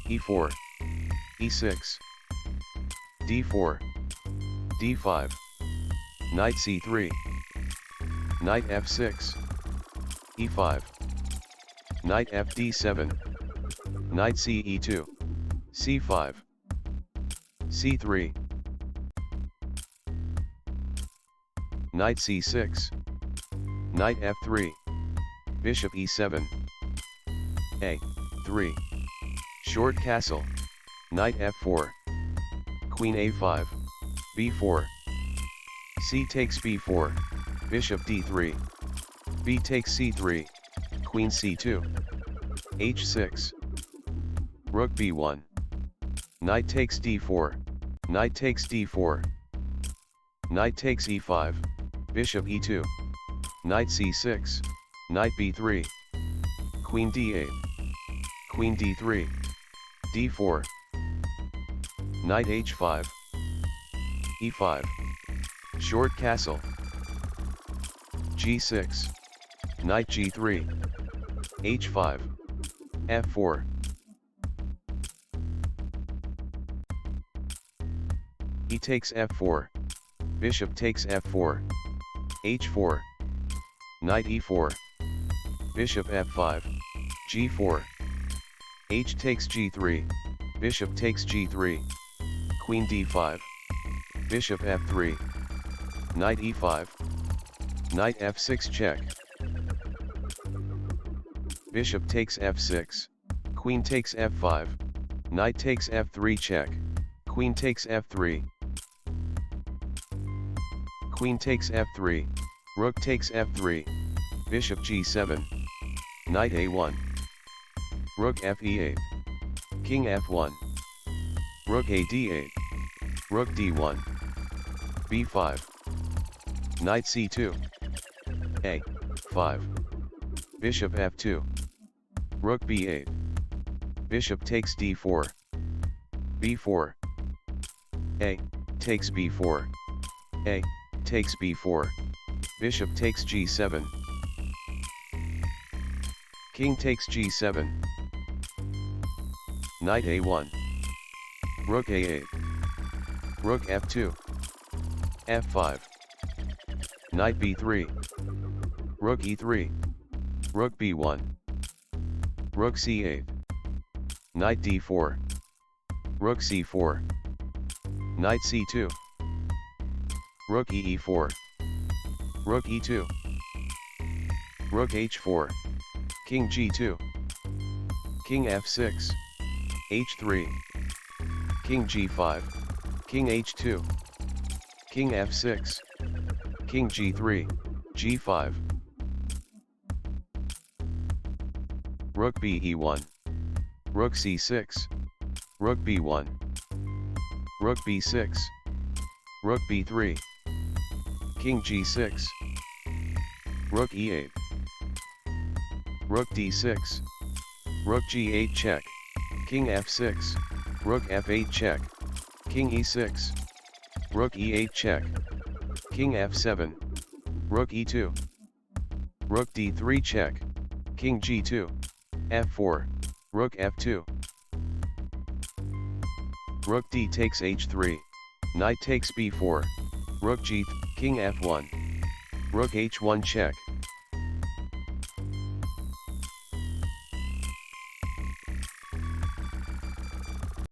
e4, e6, d4, d5, knight c3, knight f6, e5, knight fd7, knight ce2, c5, c3, knight c6, knight f3, bishop e7, a3, short castle, knight f4, queen a5, b4, c takes b4, bishop d3, b takes c3, queen c2, h6, rook b1, knight takes d4, knight takes d4, knight takes e5, bishop e2, knight c6, knight b3, queen d8, queen d3, d4, knight h5, e5, short castle, g6, knight g3, h5, f4, e takes f4, bishop takes f4, h4, knight e4, bishop f5, g4, h takes g3, bishop takes g3, queen d5, bishop f3, knight e5, knight f6 check, bishop takes f6, queen takes f5, knight takes f3 check, queen takes f3, queen takes f3, rook takes f3, bishop g7, knight a1, rook fe8, king f1, rook a d8, rook d1, b5, knight c2, a5, bishop f2, rook b8, bishop takes d4, b4, a takes b4, a takes b4, bishop takes g7, king takes g7, knight a1, rook a8, rook f2, f5, knight b3, rook e3, rook b1, rook c8, knight d4, rook c4, knight c2, rook e4, rook e2, rook h4, king g2, king f6, h3, king g5, king h2, king f6, king g3, g5, rook be1, rook c6, rook b1, rook b6, rook b3, king g6, rook e8, rook d6, rook g8 check, king f6, rook f8 check, king e6, rook e8 check, king f7, rook e2, rook d3 check, king g2, f4, rook f2, rook d takes h3, knight takes b4, rook g, king f1, rook h1 check,